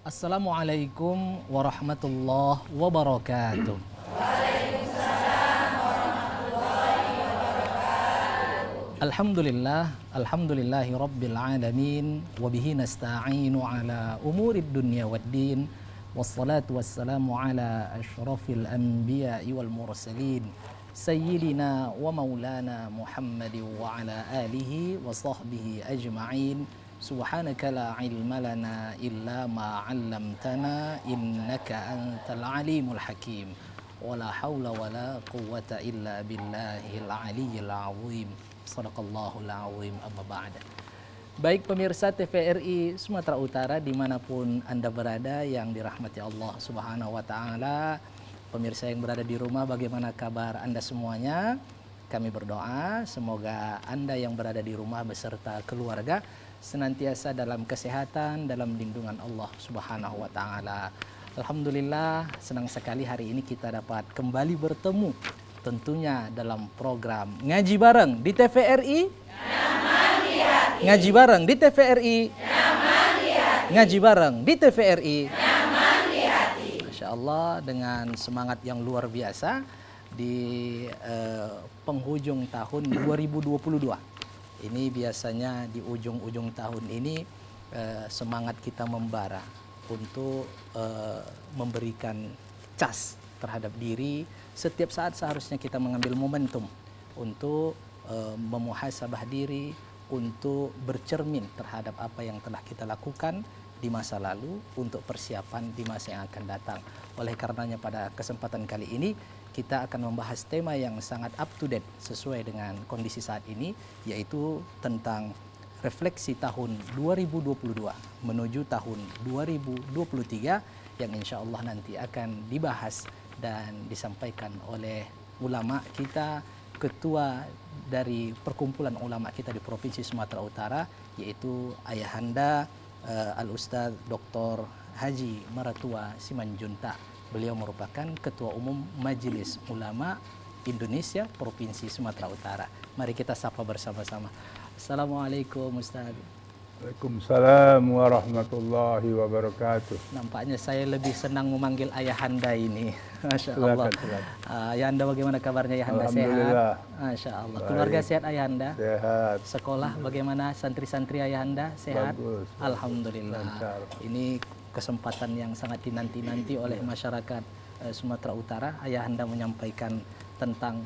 Assalamualaikum warahmatullahi wabarakatuh. Alhamdulillah, alhamdulillahi rabbil alamin, wa bihi nasta'inu ala umurid dunya waddin, wassalatu wassalamu ala asyrafil anbiya'i wal mursalin, sayyidina wa maulana Muhammadin wa ala alihi wa sahbihi ajma'in. Subhanaka la ilma lana illa ma 'allamtana innaka antal alimul hakim. Wala haula wala quwwata illa billahil aliyyil azim. Shadaqallahul azim. Amma ba'da. Baik pemirsa TVRI Sumatera Utara dimanapun Anda berada yang dirahmati Allah Subhanahu wa taala. Pemirsa yang berada di rumah, bagaimana kabar Anda semuanya? Kami berdoa semoga Anda yang berada di rumah beserta keluarga senantiasa dalam kesehatan, dalam lindungan Allah Subhanahu wa taala. Alhamdulillah, senang sekali hari ini kita dapat kembali bertemu tentunya dalam program Ngaji Bareng di TVRI. Nyaman di hati. Ngaji Bareng di TVRI. Nyaman di hati. Ngaji Bareng di TVRI. Nyaman di hati. Masya Allah, dengan semangat yang luar biasa di penghujung tahun 2022. Ini biasanya di ujung-ujung tahun ini semangat kita membara untuk memberikan cas terhadap diri. Setiap saat seharusnya kita mengambil momentum untuk memuhasabah diri, untuk bercermin terhadap apa yang telah kita lakukan di masa lalu untuk persiapan di masa yang akan datang. Oleh karenanya pada kesempatan kali ini kita akan membahas tema yang sangat up to date sesuai dengan kondisi saat ini, yaitu tentang refleksi tahun 2022 menuju tahun 2023 yang insya Allah nanti akan dibahas dan disampaikan oleh ulama kita, ketua dari perkumpulan ulama kita di Provinsi Sumatera Utara, yaitu Ayahanda Al-Ustadz Dr. Haji Maratua Simanjuntak. Beliau merupakan Ketua Umum Majelis Ulama Indonesia Provinsi Sumatera Utara. Mari kita sapa bersama-sama. Assalamualaikum Ustaz. Waalaikumsalam warahmatullahi wabarakatuh. Nampaknya saya lebih senang memanggil Ayahanda ini. Masya Allah. Ayahanda, bagaimana kabarnya Ayahanda? Alhamdulillah. Sehat? Masya Allah. Keluarga sehat Ayahanda? Sehat. Sekolah bagaimana? Santri-santri Ayahanda sehat? Bagus. Alhamdulillah. Lancar. Ini kesempatan yang sangat dinanti-nanti oleh masyarakat Sumatera Utara. Ayahanda menyampaikan tentang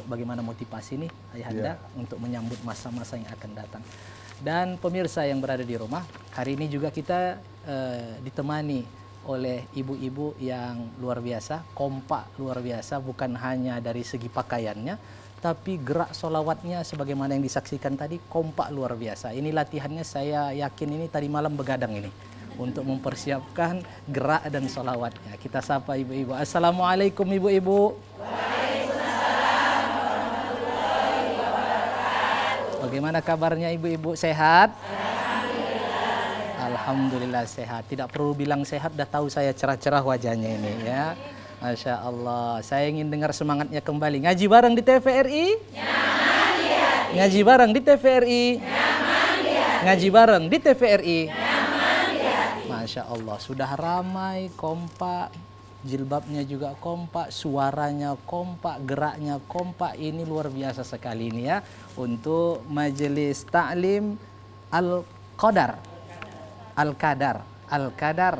bagaimana motivasi nih Ayahanda untuk menyambut masa-masa yang akan datang. Dan pemirsa yang berada di rumah, hari ini juga kita ditemani oleh ibu-ibu yang luar biasa, kompak luar biasa, bukan hanya dari segi pakaiannya, tapi gerak solawatnya sebagaimana yang disaksikan tadi, kompak luar biasa. Ini latihannya saya yakin ini tadi malam begadang ini untuk mempersiapkan gerak dan solawatnya. Kita sapa ibu-ibu. Assalamualaikum ibu-ibu. Waalaikumsalam warahmatullahi wabarakatuh. Bagaimana kabarnya ibu-ibu, sehat? Alhamdulillah sehat. Tidak perlu bilang sehat, dah tahu saya cerah-cerah wajahnya ini ya. Masya Allah. Saya ingin dengar semangatnya kembali. Ngaji bareng di TVRI. Nyaman di hati. Ngaji bareng di TVRI. Nyaman di hati. Ngaji bareng di TVRI. Nyaman di hati. Masya Allah. Sudah ramai, kompak. Jilbabnya juga kompak, suaranya kompak, geraknya kompak. Ini luar biasa sekali ini ya. Untuk Majelis Ta'lim Al-Qadar. Al-Qadar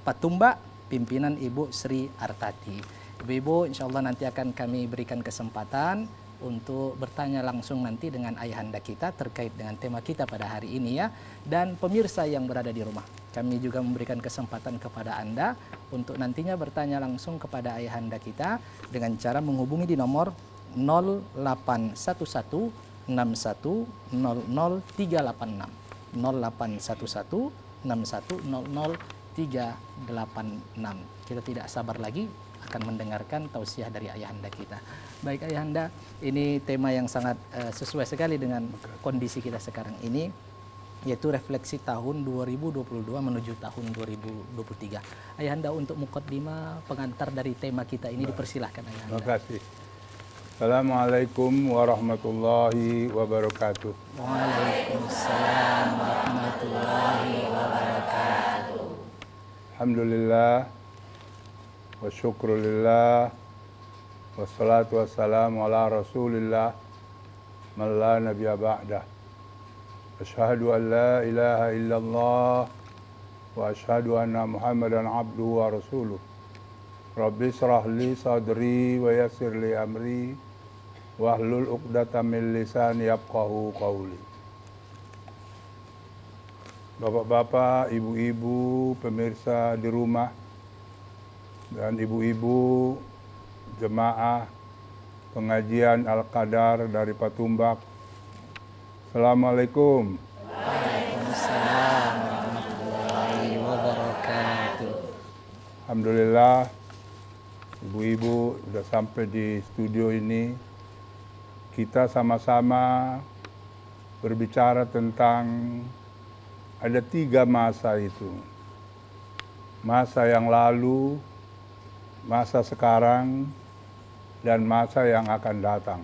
Patumba, pimpinan Ibu Sri Artati. Ibu-ibu, insya Allah nanti akan kami berikan kesempatan untuk bertanya langsung nanti dengan ayahanda kita terkait dengan tema kita pada hari ini ya. Dan pemirsa yang berada di rumah, kami juga memberikan kesempatan kepada Anda untuk nantinya bertanya langsung kepada ayahanda kita dengan cara menghubungi di nomor 0811 61 00 386 0811 61 00 386. Kita tidak sabar lagi akan mendengarkan tausiah dari ayahanda kita. Baik ayahanda, ini tema yang sangat sesuai sekali dengan kondisi kita sekarang ini, yaitu refleksi tahun 2022 menuju tahun 2023. Ayahanda, untuk mukaddimah pengantar dari tema kita ini dipersilahkan ayahanda. Terima kasih. Assalamualaikum warahmatullahi wabarakatuh. Waalaikumsalam warahmatullahi wabarakatuh. Alhamdulillah wa syukrulillah wassalatu wassalamu ala rasulillah man la nabiyya ba'dah. Asyhadu an la ilaha illallah wa asyhadu anna Muhammadan abduhu wa rasuluh. Rabbi israh li sadri wa yassir li amri wahlul 'uqdatam min lisani yafqahu qawli. Bapak-bapak, ibu-ibu, pemirsa di rumah, dan ibu-ibu jemaah pengajian Al-Qadar dari Patumbak. Assalamualaikum. Waalaikumsalam warahmatullahi wabarakatuh. Alhamdulillah, ibu-ibu sudah sampai di studio ini. Kita sama-sama berbicara tentang ada 3 masa itu. Masa yang lalu, masa sekarang, dan masa yang akan datang.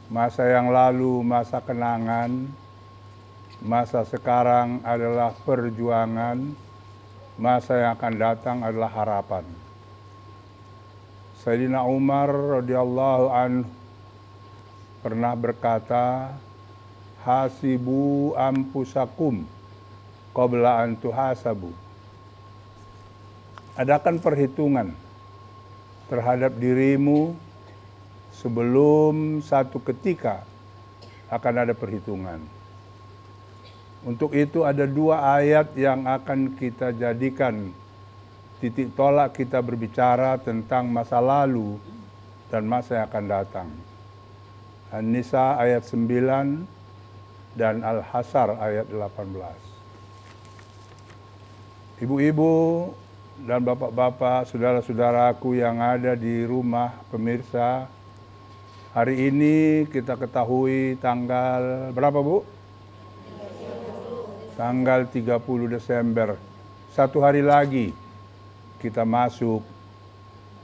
Masa yang lalu, masa kenangan. Masa sekarang adalah perjuangan. Masa yang akan datang adalah harapan. Sayyidina Umar radhiyallahu anhu pernah berkata, hasibu anfusakum qabla an tuhasabu. Adakan perhitungan terhadap dirimu sebelum satu ketika akan ada perhitungan. Untuk itu ada 2 ayat yang akan kita jadikan titik tolak kita berbicara tentang masa lalu dan masa yang akan datang. An-Nisa ayat 9 dan Al-Hasr ayat 18. Ibu-ibu dan bapak-bapak, saudara-saudaraku yang ada di rumah, pemirsa, hari ini kita ketahui tanggal berapa, Bu? Tanggal 30 Desember. 1 hari lagi kita masuk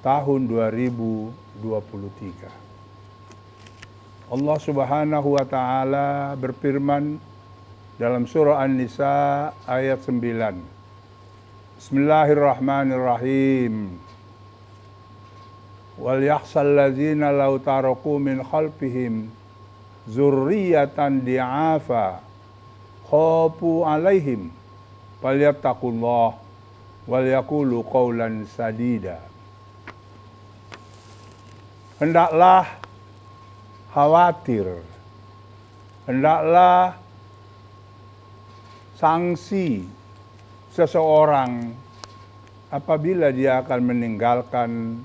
tahun 2023. Allah Subhanahu wa taala berfirman dalam surah An-Nisa ayat 9. Bismillahirrahmanirrahim. Wal yakhshal ladzina law taraku min khalfihim dzurriyyatan di'afa khafu 'alaihim falyattaqullah wal yaqulu qawlan sadida. Hendaklah khawatir, hendaklah sanksi seseorang apabila dia akan meninggalkan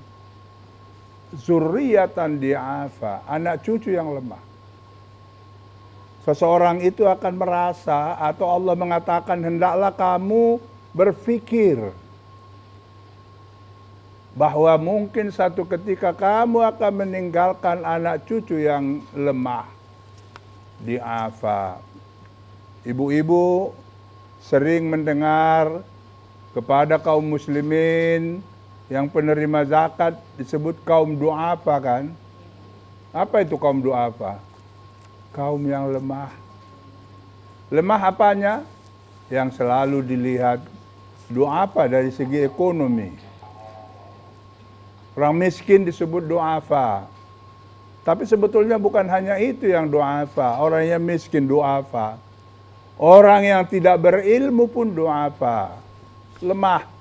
zurriyatan di'afa, anak cucu yang lemah. Seseorang itu akan merasa, atau Allah mengatakan, hendaklah kamu berpikir bahwa mungkin satu ketika kamu akan meninggalkan anak cucu yang lemah, di'afa. Ibu-ibu sering mendengar kepada kaum muslimin yang penerima zakat disebut kaum du'afa, kan? Apa itu kaum du'afa? Kaum yang lemah. Lemah apanya? Yang selalu dilihat du'afa dari segi ekonomi. Orang miskin disebut du'afa. Tapi sebetulnya bukan hanya itu yang du'afa. Orang yang miskin du'afa. Orang yang tidak berilmu pun du'afa. Lemah.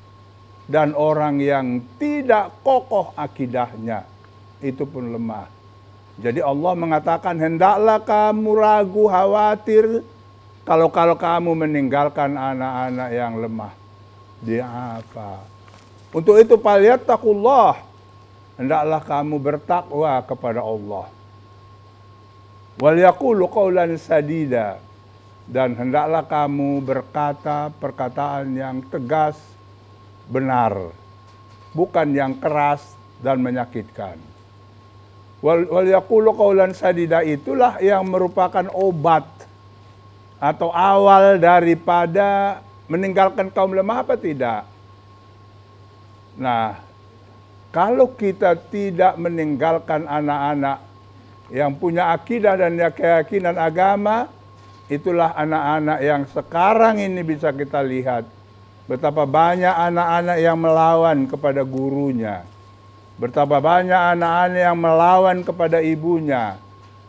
Dan orang yang tidak kokoh akidahnya, itu pun lemah. Jadi Allah mengatakan, hendaklah kamu ragu, khawatir kalau kamu meninggalkan anak-anak yang lemah. Dia apa? Untuk itu falyattaqullah, hendaklah kamu bertakwa kepada Allah. Wal yaqulu qawlan sadida, dan hendaklah kamu berkata perkataan yang tegas, benar, bukan yang keras dan menyakitkan. Wal yaqulu qawlan sadida itulah yang merupakan obat atau awal daripada meninggalkan kaum lemah, apa tidak? Nah, kalau kita tidak meninggalkan anak-anak yang punya akidah dan keyakinan agama, itulah anak-anak yang sekarang ini bisa kita lihat betapa banyak anak-anak yang melawan kepada gurunya. Betapa banyak anak-anak yang melawan kepada ibunya.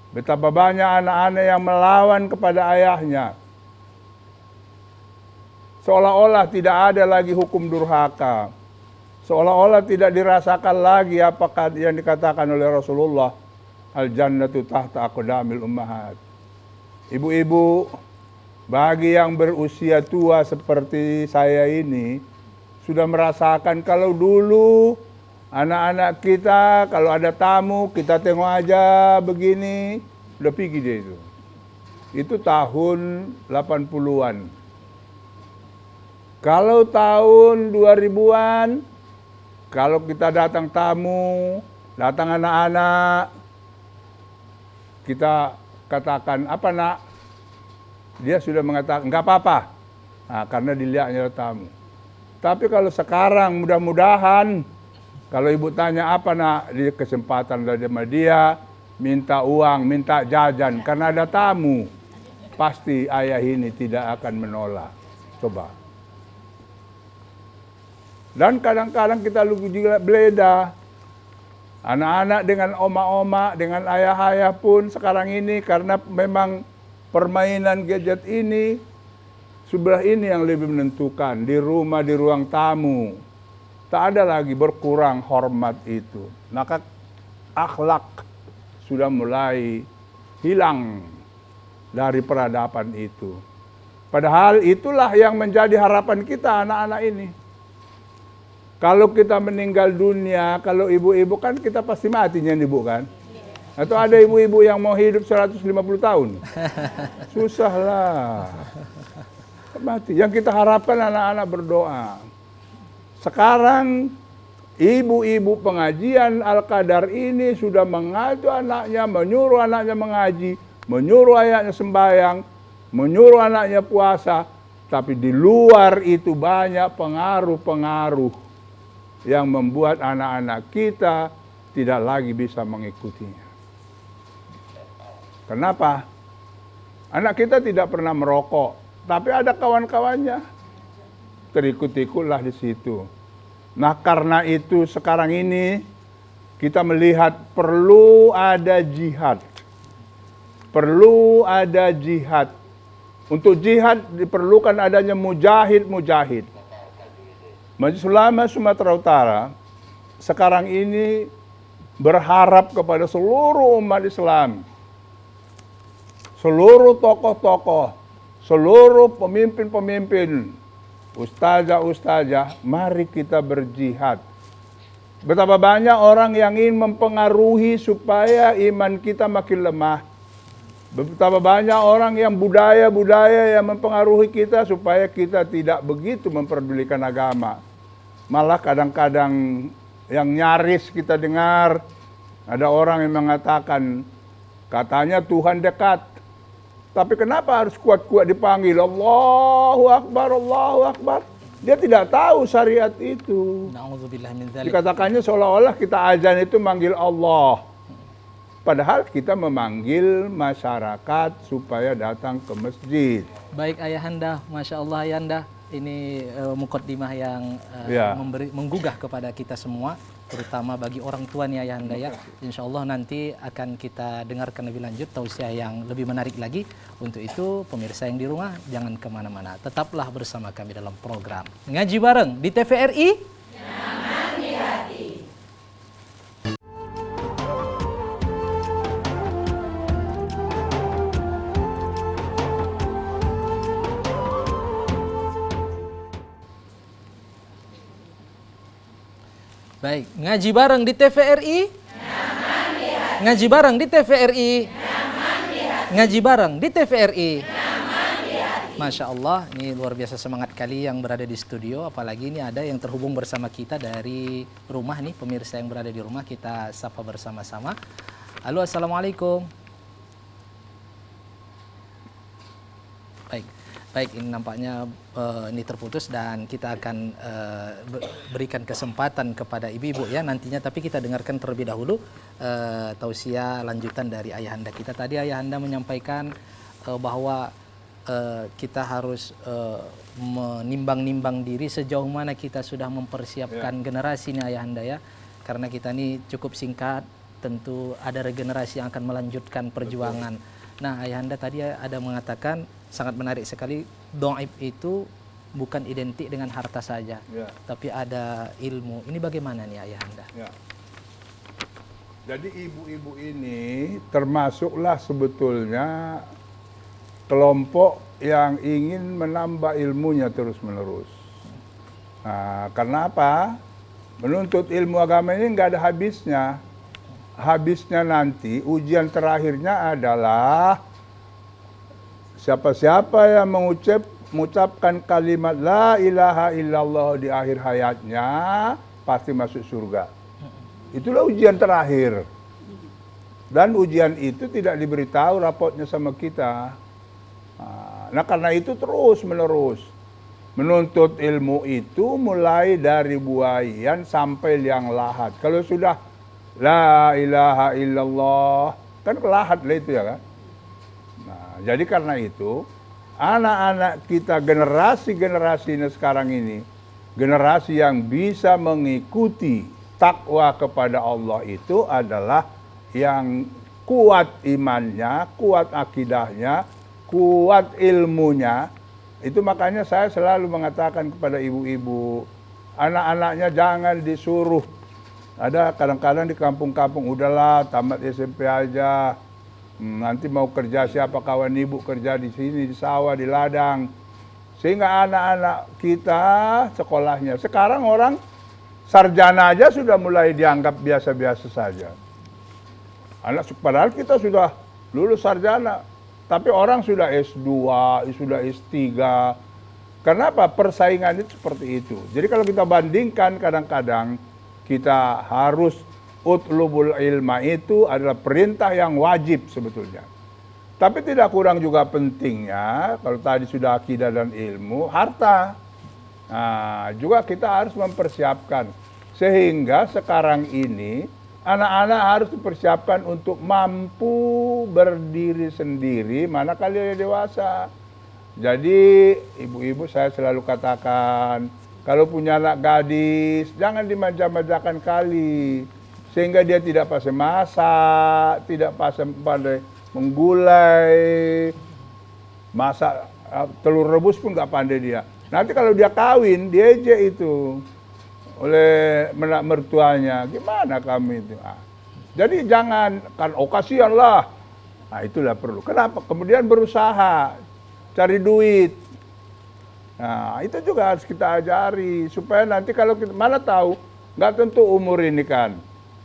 Betapa banyak anak-anak yang melawan kepada ayahnya. Seolah-olah tidak ada lagi hukum durhaka. Seolah-olah tidak dirasakan lagi apakah yang dikatakan oleh Rasulullah, al-jannatu tahta aqdamil ummahat. Ibu-ibu, bagi yang berusia tua seperti saya ini, sudah merasakan kalau dulu anak-anak kita, kalau ada tamu, kita tengok aja begini, udah pergi dia itu. Itu tahun 80-an. Kalau tahun 2000-an, kalau kita datang tamu, datang anak-anak, kita katakan, apa nak? Dia sudah mengatakan, enggak apa-apa. Nah, karena dilihatnya tamu. Tapi kalau sekarang, mudah-mudahan, kalau ibu tanya apa nak, di kesempatan dari dia, minta uang, minta jajan, karena ada tamu, pasti ayah ini tidak akan menolak. Coba. Dan kadang-kadang kita juga beleda. Anak-anak dengan oma-oma, dengan ayah-ayah pun sekarang ini, karena memang permainan gadget ini, sebelah ini yang lebih menentukan, di rumah, di ruang tamu. Tak ada lagi berkurang hormat itu. Maka akhlak sudah mulai hilang dari peradaban itu. Padahal itulah yang menjadi harapan kita anak-anak ini. Kalau kita meninggal dunia, kalau ibu-ibu kan kita pasti matinya ibu kan? Atau ada ibu-ibu yang mau hidup 150 tahun? Susah lah. Mati. Yang kita harapkan anak-anak berdoa. Sekarang ibu-ibu pengajian Al-Qadar ini sudah mengadu anaknya, menyuruh anaknya mengaji, menyuruh ayahnya sembahyang, menyuruh anaknya puasa. Tapi di luar itu banyak pengaruh-pengaruh yang membuat anak-anak kita tidak lagi bisa mengikutinya. Kenapa? Anak kita tidak pernah merokok, tapi ada kawan-kawannya. Terikut-ikutlah di situ. Nah, karena itu sekarang ini kita melihat perlu ada jihad. Perlu ada jihad. Untuk jihad diperlukan adanya mujahid-mujahid. Majelis Ulama Sumatera Utara sekarang ini berharap kepada seluruh umat Islam, seluruh tokoh-tokoh, seluruh pemimpin-pemimpin, ustazah-ustazah, mari kita berjihad. Betapa banyak orang yang ingin mempengaruhi supaya iman kita makin lemah. Betapa banyak orang yang budaya-budaya yang mempengaruhi kita supaya kita tidak begitu memperdulikan agama. Malah kadang-kadang yang nyaris kita dengar, ada orang yang mengatakan, katanya Tuhan dekat. Tapi kenapa harus kuat-kuat dipanggil Allahu Akbar, Allahu Akbar? Dia tidak tahu syariat itu. Na'udzubillah min dzalik. Dikatakannya seolah-olah kita azan itu manggil Allah. Padahal kita memanggil masyarakat supaya datang ke masjid. Baik ayahanda, Masya Allah ayahanda. Ini mukaddimah yang menggugah kepada kita semua, terutama bagi orang tua nih ayahanda ya. Insya Allah nanti akan kita dengarkan lebih lanjut tausiah yang lebih menarik lagi. Untuk itu pemirsa yang di rumah jangan kemana-mana, tetaplah bersama kami dalam program Ngaji Bareng di TVRI. Nyaman di hati. Baik, ngaji bareng di TVRI. Ngaji bareng di TVRI. Ngaji bareng di TVRI. Masya Allah, ini luar biasa semangat kali yang berada di studio. Apalagi ini ada yang terhubung bersama kita dari rumah nih, pemirsa yang berada di rumah. Kita sapa bersama-sama. Halo, assalamualaikum. Baik, ini nampaknya ini terputus dan kita akan berikan kesempatan kepada ibu-ibu ya nantinya. Tapi kita dengarkan terlebih dahulu tausiah lanjutan dari ayahanda kita. Tadi ayahanda menyampaikan bahwa kita harus menimbang-nimbang diri sejauh mana kita sudah mempersiapkan generasi ini ayahanda ya. Karena kita ini cukup singkat, tentu ada regenerasi yang akan melanjutkan perjuangan. Nah, ayahanda tadi ada mengatakan sangat menarik sekali, dhaif itu bukan identik dengan harta saja, tapi ada ilmu. Ini bagaimana nih ayahanda? Ya. Jadi ibu-ibu ini termasuklah sebetulnya kelompok yang ingin menambah ilmunya terus-menerus. Nah, karena apa? Menuntut ilmu agama ini nggak ada habisnya. Habisnya nanti, ujian terakhirnya adalah siapa-siapa yang mengucapkan kalimat la ilaha illallah di akhir hayatnya pasti masuk surga. Itulah ujian terakhir. Dan ujian itu tidak diberitahu rapotnya sama kita. Nah, karena itu terus menerus menuntut ilmu itu mulai dari buayan sampai liang lahat. Kalau sudah la ilaha illallah kan kelahat lah itu ya kan. Nah, jadi karena itu anak-anak kita generasi ini sekarang ini generasi yang bisa mengikuti takwa kepada Allah itu adalah yang kuat imannya, kuat akidahnya, kuat ilmunya. Itu makanya saya selalu mengatakan kepada ibu-ibu, anak-anaknya jangan disuruh. Ada kadang-kadang di kampung-kampung, udahlah tamat SMP aja. Nanti mau kerja siapa kawan ibu kerja di sini, di sawah, di ladang. Sehingga anak-anak kita sekolahnya. Sekarang orang sarjana aja sudah mulai dianggap biasa-biasa saja. Padahal kita sudah lulus sarjana. Tapi orang sudah S2, sudah S3. Kenapa? Persaingan itu seperti itu. Jadi kalau kita bandingkan kadang-kadang, kita harus utlubul ilma itu adalah perintah yang wajib sebetulnya. Tapi tidak kurang juga pentingnya, kalau tadi sudah akidah dan ilmu, harta. Nah, juga kita harus mempersiapkan. Sehingga sekarang ini, anak-anak harus dipersiapkan untuk mampu berdiri sendiri, manakala dia dewasa. Jadi, ibu-ibu saya selalu katakan, kalau punya anak gadis, jangan dimanja-manjakan kali. Sehingga dia tidak pasal masak, tidak pasal pandai menggulai, masak telur rebus pun nggak pandai dia. Nanti kalau dia kawin, diejek itu oleh mertuanya. Gimana kami itu? Jadi jangan, kan kasihan lah. Nah itulah perlu. Kenapa? Kemudian berusaha, cari duit. Nah, itu juga harus kita ajari supaya nanti kalau kita mana tahu, nggak tentu umur ini kan.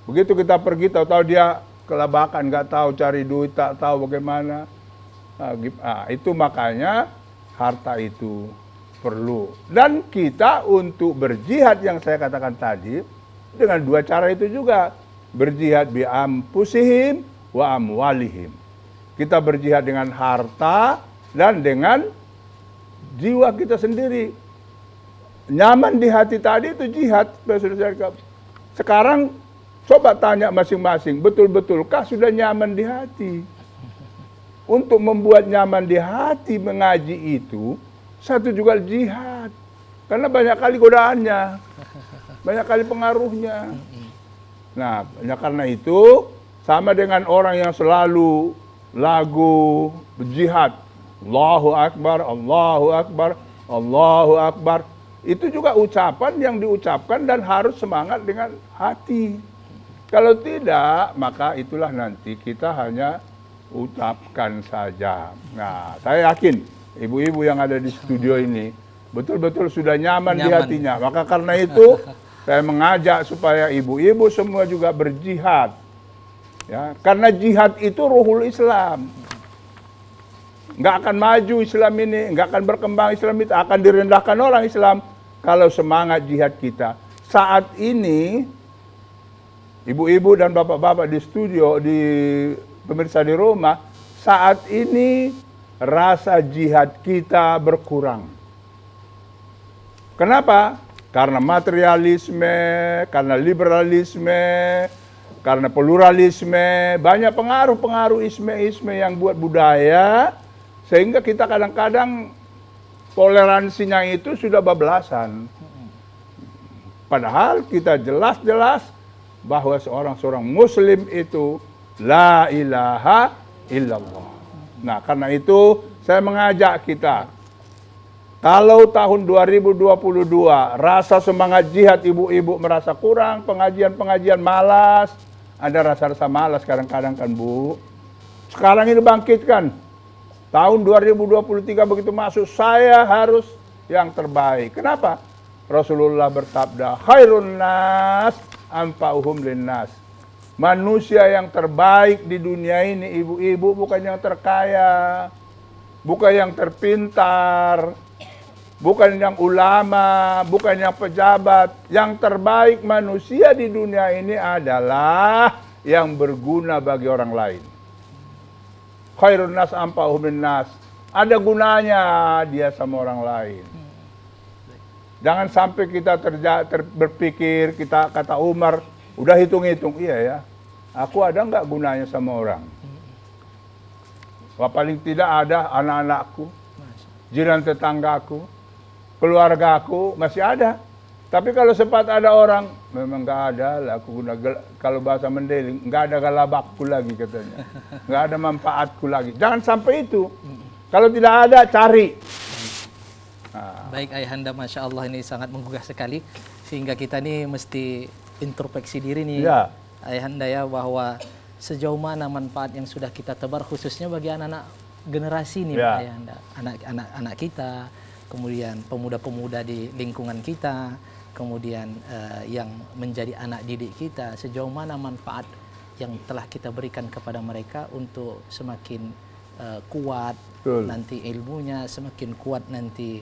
Begitu kita pergi tahu-tahu dia kelabakan, nggak tahu cari duit, tak tahu bagaimana. Nah, itu makanya harta itu perlu. Dan kita untuk berjihad yang saya katakan tadi dengan dua cara itu juga. Berjihad bi anfusihim wa amwalihim. Kita berjihad dengan harta dan dengan jiwa kita sendiri. Nyaman di hati tadi itu jihad. Sekarang coba tanya masing-masing, betul-betulkah sudah nyaman di hati? Untuk membuat nyaman di hati mengaji itu, satu juga jihad. Karena banyak kali godaannya, banyak kali pengaruhnya. Nah, karena itu sama dengan orang yang selalu lagu jihad. Allahu Akbar, Allahu Akbar, Allahu Akbar. Itu juga ucapan yang diucapkan dan harus semangat dengan hati. Kalau tidak, maka itulah nanti kita hanya ucapkan saja. Nah, saya yakin ibu-ibu yang ada di studio ini betul-betul sudah nyaman di hatinya. Maka karena itu Saya mengajak supaya ibu-ibu semua juga berjihad. Ya, karena jihad itu ruhul Islam. Nggak akan maju Islam ini, nggak akan berkembang Islam itu, akan direndahkan orang Islam kalau semangat jihad kita. Saat ini, ibu-ibu dan bapak-bapak di studio, di pemirsa di rumah, saat ini rasa jihad kita berkurang. Kenapa? Karena materialisme, karena liberalisme, karena pluralisme, banyak pengaruh-pengaruh isme-isme yang buat budaya, sehingga kita kadang-kadang toleransinya itu sudah bablasan. Padahal kita jelas-jelas bahwa seorang muslim itu la ilaha illallah. Nah, karena itu saya mengajak kita, kalau tahun 2022 rasa semangat jihad ibu-ibu merasa kurang, pengajian-pengajian malas, ada rasa-rasa malas kadang-kadang kan Bu. Sekarang ini bangkitkan. Tahun 2023 begitu masuk, saya harus yang terbaik. Kenapa? Rasulullah bersabda, khairun nas anfa'uhum linnas. Manusia yang terbaik di dunia ini ibu-ibu bukan yang terkaya, bukan yang terpintar, bukan yang ulama, bukan yang pejabat. Yang terbaik manusia di dunia ini adalah yang berguna bagi orang lain. Khairun nas anfa'uhum linnas. Ada gunanya dia sama orang lain. Jangan sampai kita berpikir, kita kata Umar, udah hitung-hitung, iya ya, aku ada nggak gunanya sama orang? Wah, paling tidak ada anak-anakku, jiran tetanggaku, keluargaku masih ada. Tapi kalau sempat ada orang, memang nggak ada lah, aku guna, kalau bahasa Mendeling, nggak ada galabakku lagi katanya, nggak ada manfaatku lagi. Jangan sampai itu. Kalau tidak ada, cari. Baik Ayahanda, Masya Allah, ini sangat menggugah sekali. Sehingga kita nih mesti introspeksi diri nih, ya. Ayahanda ya, bahwa sejauh mana manfaat yang sudah kita tebar, khususnya bagi anak-anak generasi nih, ya. Ayahanda. Anak-anak kita, kemudian pemuda-pemuda di lingkungan kita, kemudian yang menjadi anak didik kita, sejauh mana manfaat yang telah kita berikan kepada mereka untuk semakin kuat. Betul. Nanti ilmunya, semakin kuat nanti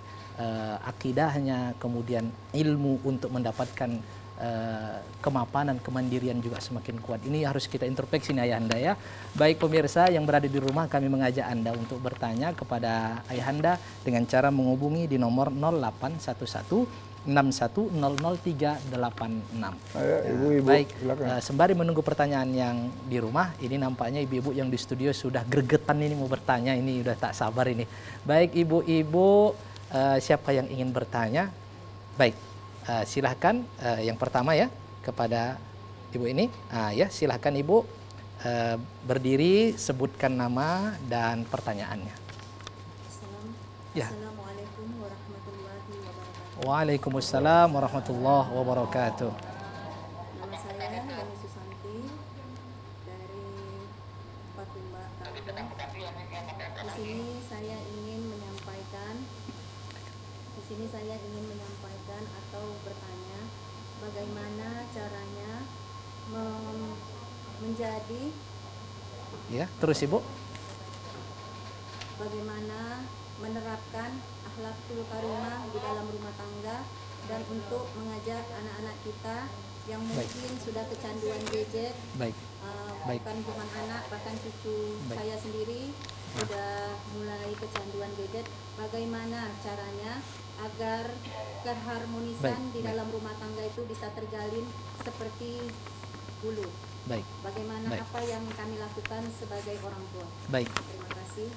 akidahnya, kemudian ilmu untuk mendapatkan kemapanan, kemandirian juga semakin kuat. Ini harus kita introspeksi nih Ayahanda ya. Baik pemirsa yang berada di rumah, kami mengajak Anda untuk bertanya kepada Ayahanda dengan cara menghubungi di nomor 0811 6100 386. Ibu-ibu, baik, sembari menunggu pertanyaan yang di rumah, ini nampaknya ibu-ibu yang di studio sudah gregetan ini mau bertanya, ini udah tak sabar ini. Baik ibu-ibu, siapa yang ingin bertanya? Baik, silahkan yang pertama ya, kepada ibu ini. Ya, silahkan ibu berdiri, sebutkan nama dan pertanyaannya. Ya. Waalaikumsalam warahmatullahi wabarakatuh. Nama saya Yani Susanti dari Patumba, Kampung. Di sini saya ingin menyampaikan atau bertanya bagaimana caranya menjadi. Ya, terus Ibu. Bagaimana menerapkan akhlakul karimah di dalam rumah tangga dan untuk mengajak anak-anak kita yang mungkin sudah kecanduan gadget, bukan cuma anak, bahkan cucu saya sendiri sudah mulai kecanduan gadget. Bagaimana caranya agar keharmonisan di dalam rumah tangga itu bisa terjalin seperti dulu? Bagaimana apa yang kami lakukan sebagai orang tua? Terima kasih.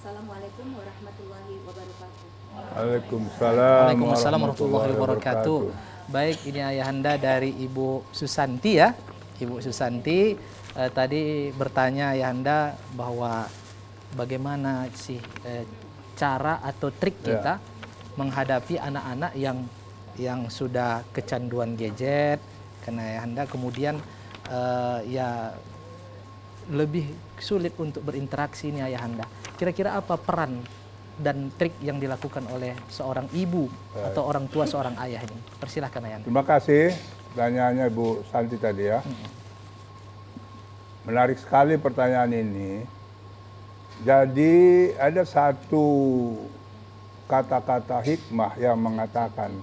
Assalamualaikum warahmatullahi wabarakatuh. Waalaikumsalam warahmatullahi wabarakatuh. Baik, ini Ayahanda dari Ibu Susanti ya. Ibu Susanti tadi bertanya Ayahanda bahwa bagaimana sih cara atau trik kita menghadapi anak-anak yang sudah kecanduan gadget, karena Ayahanda kemudian ya lebih sulit untuk berinteraksi nih Ayahanda. Kira-kira apa peran dan trik yang dilakukan oleh seorang ibu atau orang tua seorang ayah ini? Persilahkan Ayahanda. Terima kasih pertanyaannya Ibu Santi tadi ya. Menarik sekali pertanyaan ini. Jadi ada satu kata-kata hikmah yang mengatakan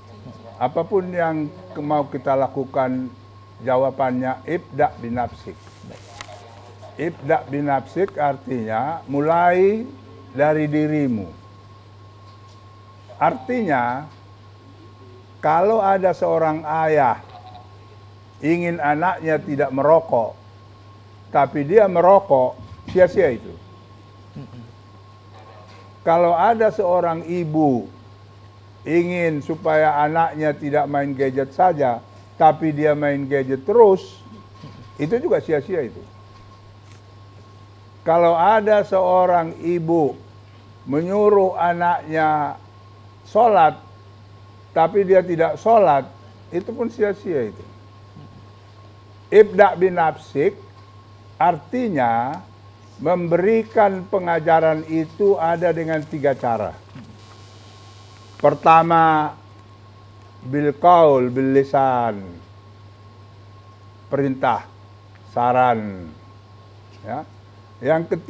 apapun yang mau kita lakukan, jawabannya ibda binafsik. Ibda binafsik artinya mulai dari dirimu. Artinya kalau ada seorang ayah ingin anaknya tidak merokok, tapi dia merokok, sia-sia itu. Kalau ada seorang ibu ingin supaya anaknya tidak main gadget saja, tapi dia main gadget terus, itu juga sia-sia itu. Kalau ada seorang ibu menyuruh anaknya sholat, tapi dia tidak sholat, itu pun sia-sia itu. Ibda binafsik artinya memberikan pengajaran itu ada dengan 3 cara. Pertama, bil qaul, bil lisan, perintah, saran. Ya. Yang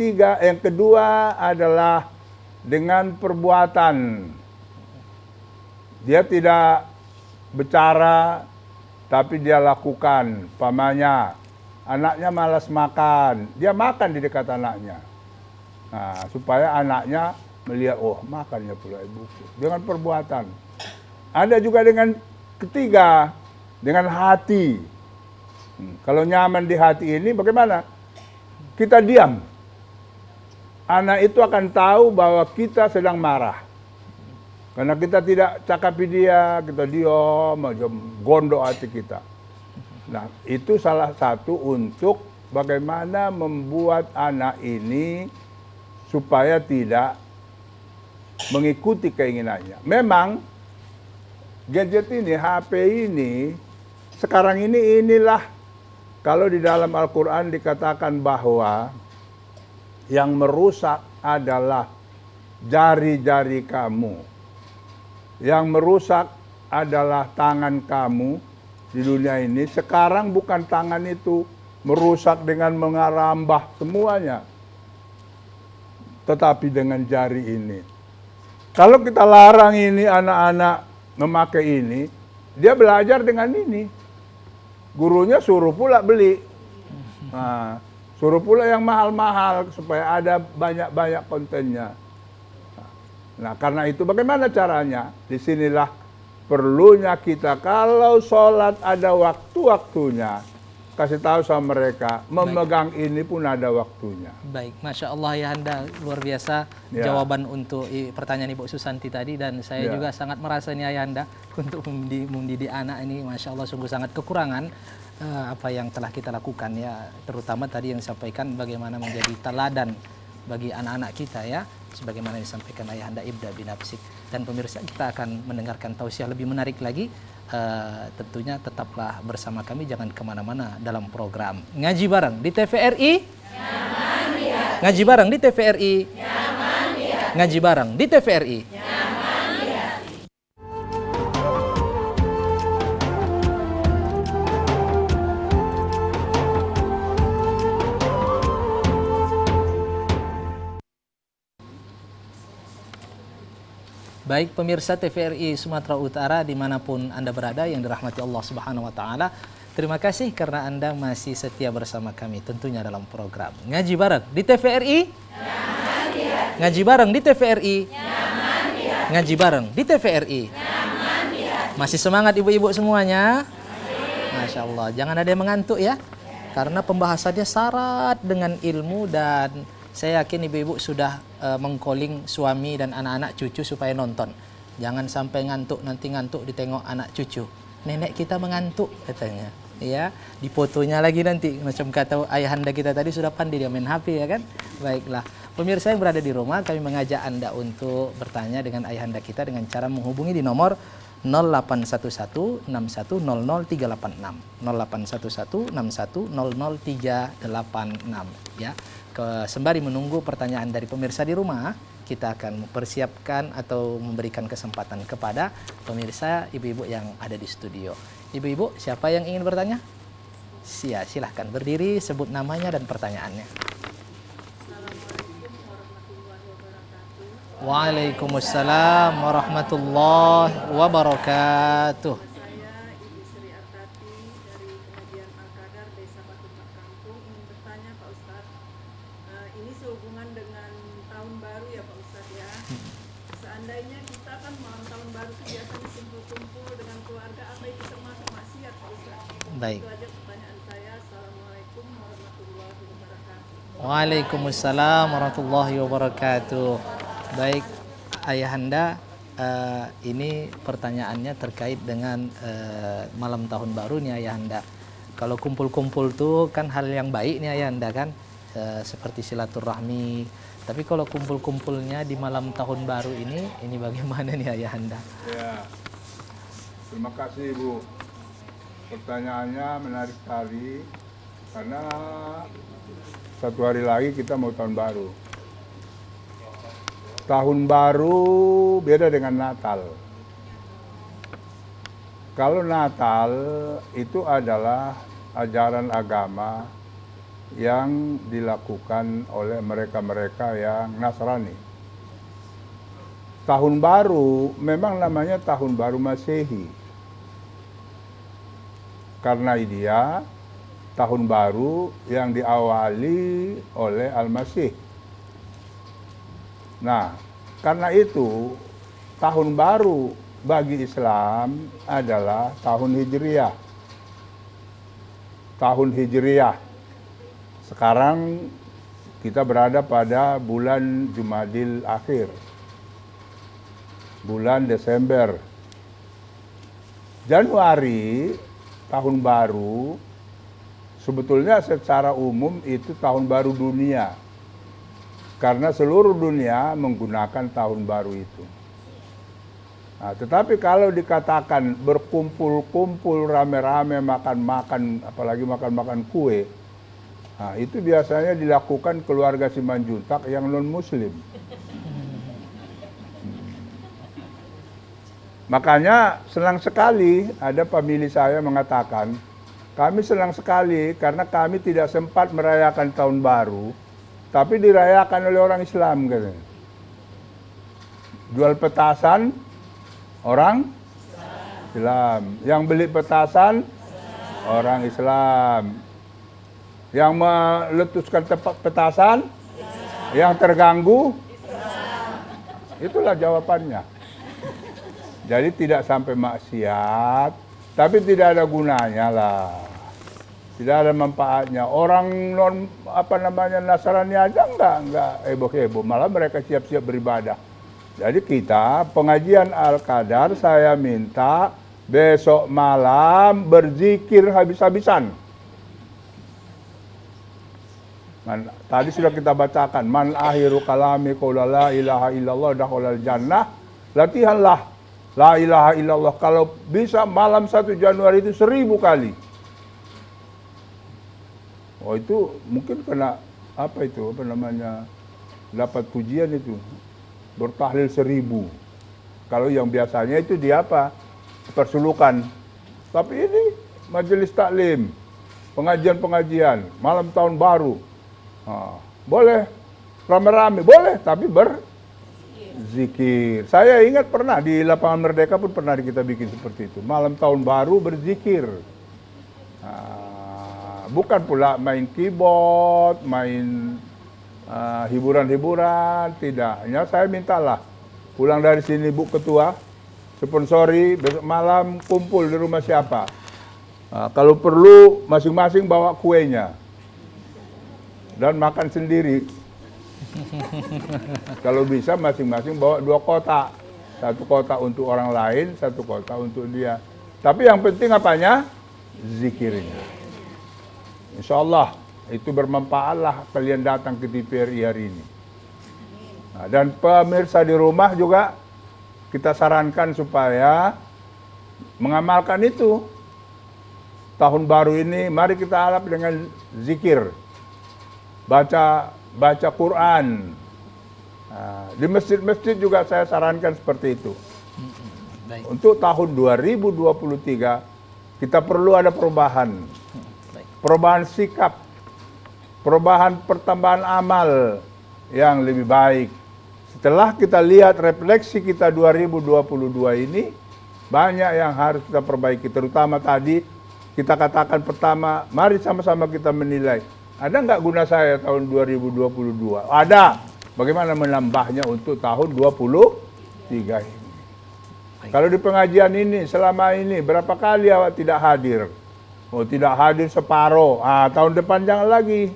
kedua adalah dengan perbuatan. Dia tidak bicara, tapi dia lakukan. Pamannya, anaknya malas makan, dia makan di dekat anaknya. Nah, supaya anaknya melihat, oh makannya pula ibuku. Dengan perbuatan. Ada juga dengan ketiga, dengan hati. Kalau nyaman di hati ini bagaimana? Kita diam. Anak itu akan tahu bahwa kita sedang marah. Karena kita tidak cakapi dia, kita diam, gondok hati kita. Nah, itu salah satu untuk bagaimana membuat anak ini supaya tidak mengikuti keinginannya. Memang gadget ini, HP ini, sekarang inilah kalau di dalam Al-Quran dikatakan bahwa yang merusak adalah jari-jari kamu. Yang merusak adalah tangan kamu di dunia ini. Sekarang bukan tangan itu merusak dengan mengarambah semuanya, tetapi dengan jari ini. Kalau kita larang ini anak-anak memakai ini, dia belajar dengan ini. Gurunya suruh pula beli. Nah, suruh pula yang mahal-mahal supaya ada banyak-banyak kontennya. Nah, karena itu bagaimana caranya? Disinilah perlunya kita kalau sholat ada waktu-waktunya. Kasih tahu sama mereka, memegang ini pun ada waktunya. Baik, Masya Allah Ayahanda, luar biasa jawaban untuk pertanyaan Ibu Susanti tadi. Dan saya juga sangat merasa ini Ayahanda untuk mendidik anak ini, Masya Allah sungguh sangat kekurangan apa yang telah kita lakukan ya. Terutama tadi yang disampaikan bagaimana menjadi teladan bagi anak-anak kita ya. Sebagaimana disampaikan Ayahanda ibda binafsik. Dan pemirsa, kita akan mendengarkan tausiah lebih menarik lagi. Tentunya tetaplah bersama kami, jangan kemana-mana dalam program Ngaji Bareng di TVRI. Ngaji Bareng di TVRI. Ngaji Bareng di TVRI. Baik pemirsa TVRI Sumatera Utara dimanapun Anda berada yang dirahmati Allah Subhanahu Wa Taala, terima kasih karena Anda masih setia bersama kami tentunya dalam program Ngaji Bareng di TVRI. Ngaji Bareng di TVRI. Ngaji Bareng di TVRI. Masih semangat ibu-ibu semuanya? Masya Allah, jangan ada yang mengantuk ya, karena pembahasannya syarat dengan ilmu. Dan saya yakin ibu-ibu sudah mengcalling suami dan anak-anak cucu supaya nonton. Jangan sampai ngantuk, nanti ngantuk ditengok anak cucu. Nenek kita mengantuk katanya. Ya, di fotonya lagi nanti macam kata ayahanda kita tadi sudah pandai dia main HP ya kan. Baiklah, pemirsa yang berada di rumah, kami mengajak Anda untuk bertanya dengan ayahanda kita dengan cara menghubungi di nomor 0811 6100 386 0811 6100 386 ya. Sembari menunggu pertanyaan dari pemirsa di rumah, kita akan mempersiapkan atau memberikan kesempatan kepada pemirsa ibu-ibu yang ada di studio. Ibu-ibu, siapa yang ingin bertanya? Silahkan berdiri, sebut namanya dan pertanyaannya. Assalamualaikum warahmatullahi wabarakatuh. Waalaikumsalam warahmatullahi wabarakatuh. Saya Ibu Sri Artati dari Pengajian Al-Qadar Desa Batu Kampung ingin bertanya Pak Ustadz, ini sehubungan dengan tahun baru ya Pak Ustadz ya. Seandainya kita kan malam tahun baru itu biasanya kumpul-kumpul dengan keluarga, apa itu termasuk maksiat Pak Ustadz? Baik. Itu aja pertanyaan saya. Assalamualaikum warahmatullahi wabarakatuh. Waalaikumsalam warahmatullahi wabarakatuh. Baik, Ayahanda, ini pertanyaannya terkait dengan malam tahun baru nih Ayahanda. Kalau kumpul-kumpul tuh kan hal yang baik nih Ayahanda kan, seperti silaturahmi. Tapi kalau kumpul-kumpulnya di malam tahun baru ini bagaimana nih Ayahanda? Ya, terima kasih Ibu. Pertanyaannya menarik sekali karena satu hari lagi kita mau tahun baru. Tahun baru beda dengan Natal. Kalau Natal itu adalah ajaran agama yang dilakukan oleh mereka-mereka yang Nasrani. Tahun baru memang namanya tahun baru Masehi. Karena dia tahun baru yang diawali oleh Al-Masih. Nah, karena itu tahun baru bagi Islam adalah tahun Hijriyah. Tahun Hijriyah. Sekarang kita berada pada bulan Jumadil Akhir. Bulan Desember. Januari, tahun baru, sebetulnya secara umum itu tahun baru dunia. Karena seluruh dunia menggunakan tahun baru itu. Nah, tetapi kalau dikatakan berkumpul-kumpul, rame-rame, makan-makan, apalagi makan-makan kue, nah, itu biasanya dilakukan keluarga Simanjuntak yang non-muslim. Makanya senang sekali ada pemilih saya mengatakan, kami senang sekali karena kami tidak sempat merayakan tahun baru, tapi dirayakan oleh orang Islam katanya. Jual petasan orang Islam. Yang beli petasan orang Islam. Yang meletuskan tempat petasan yang terganggu itulah jawabannya. Jadi tidak sampai maksiat, tapi tidak ada gunanya lah. Tidak ada manfaatnya. Orang Nasrani aja enggak heboh-heboh, malah mereka siap-siap beribadah. Jadi kita pengajian Al-Qadar saya minta besok malam berzikir habis-habisan. Tadi sudah kita bacakan, man akhiru kalami qaula la ilaha illallah dakhalal jannah. Latihanlah la ilaha illallah kalau bisa malam 1 Januari itu 1000 kali. Oh itu mungkin kena dapat pujian itu, bertahlil 1000. Kalau yang biasanya itu dia persulukan. Tapi ini majelis taklim, pengajian-pengajian, malam tahun baru. Nah, boleh rame-rame, boleh, tapi berzikir. Saya ingat pernah di Lapangan Merdeka pun pernah kita bikin seperti itu. Malam tahun baru berzikir. Bukan pula main keyboard, main hiburan-hiburan, tidak. Ya saya mintalah pulang dari sini Bu Ketua, sponsori besok malam kumpul di rumah siapa. Kalau perlu masing-masing bawa kuenya dan makan sendiri. Kalau bisa masing-masing bawa 2 kotak, 1 kotak untuk orang lain, 1 kotak untuk dia. Tapi yang penting apanya? Zikirnya. Insya Allah itu bermanfaatlah kalian datang ke TVRI hari ini. Nah, dan pemirsa di rumah juga kita sarankan supaya mengamalkan itu. Tahun baru ini mari kita harap dengan zikir, baca Quran, Nah, di masjid-masjid juga saya sarankan seperti itu. Baik. Untuk tahun 2023 kita perlu ada perubahan. Baik. Perubahan sikap, perubahan pertambahan amal yang lebih baik. Setelah kita lihat refleksi kita 2022 ini, banyak yang harus kita perbaiki. Terutama tadi kita katakan pertama, mari sama-sama kita menilai. Ada nggak guna saya tahun 2022? Ada. Bagaimana menambahnya untuk tahun 2023 ini? Baik. Kalau di pengajian ini, selama ini, berapa kali awak tidak hadir? Oh, tidak hadir separuh. Tahun depan jangan lagi.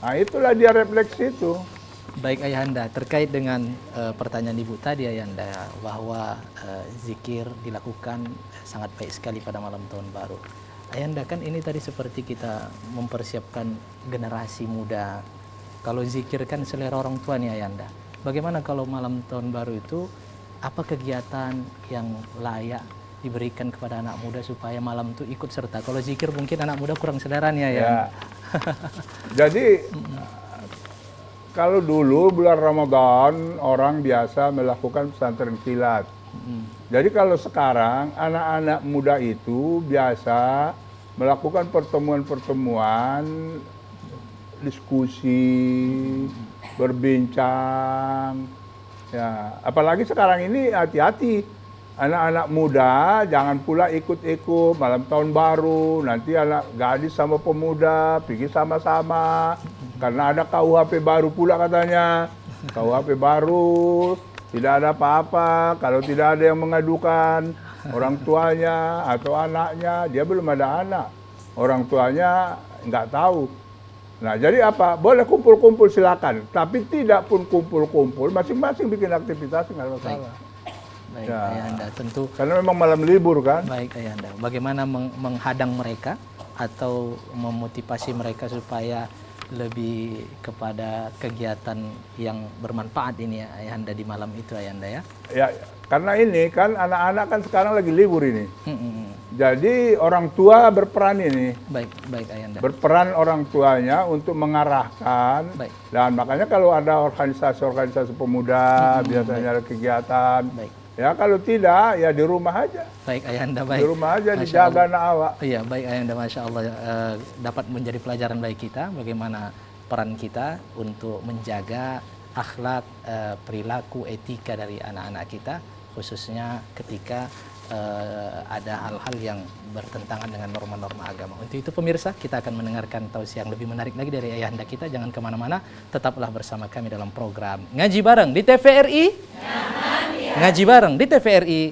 Itulah dia refleksi itu. Baik Ayahanda, terkait dengan pertanyaan Ibu tadi Ayahanda, bahwa zikir dilakukan sangat baik sekali pada malam tahun baru. Ayahanda, kan ini tadi seperti kita mempersiapkan generasi muda. Kalau zikir kan selera orang tua nih Ayahanda. Bagaimana kalau malam tahun baru itu, apa kegiatan yang layak diberikan kepada anak muda supaya malam itu ikut serta? Kalau zikir mungkin anak muda kurang selera nih ya. Jadi kalau dulu bulan Ramadan orang biasa melakukan pesantren kilat. Jadi kalau sekarang anak-anak muda itu biasa melakukan pertemuan-pertemuan, diskusi, berbincang. Ya, apalagi sekarang ini hati-hati. Anak-anak muda jangan pula ikut-ikut malam tahun baru, nanti anak gadis sama pemuda pergi sama-sama. Karena ada KUHP baru pula katanya. KUHP baru, tidak ada apa-apa kalau tidak ada yang mengadukan orang tuanya atau anaknya. Dia belum ada anak, orang tuanya nggak tahu. Nah, jadi apa? Boleh kumpul-kumpul silakan, tapi tidak pun kumpul-kumpul, masing-masing bikin aktivitas nggak ada masalah. Baik, Ya. Ayahanda, tentu. Karena memang malam libur kan. Baik Ayahanda, bagaimana menghadang mereka atau memotivasi mereka supaya lebih kepada kegiatan yang bermanfaat ini ya Ayahanda di malam itu Ayahanda ya? Ya, karena ini kan anak-anak kan sekarang lagi libur ini. Jadi orang tua berperan ini. Baik, baik Ayahanda. Berperan orang tuanya untuk mengarahkan. Baik. Dan makanya kalau ada organisasi-organisasi pemuda, biasanya ada kegiatan. Baik. Ya kalau tidak, ya di rumah aja. Baik Ayahanda, baik. Di rumah aja, Masya dijaga Allah. anak awak. Iya, baik Ayahanda, Masya Allah, dapat menjadi pelajaran bagi kita bagaimana peran kita untuk menjaga akhlak, perilaku, etika dari anak-anak kita, khususnya ketika ada hal-hal yang bertentangan dengan norma-norma agama. Untuk itu pemirsa, kita akan mendengarkan tausiah yang lebih menarik lagi dari Ayahanda kita. Jangan kemana-mana, tetaplah bersama kami dalam program Ngaji Bareng di TVRI. Ngaji Bareng di TVRI.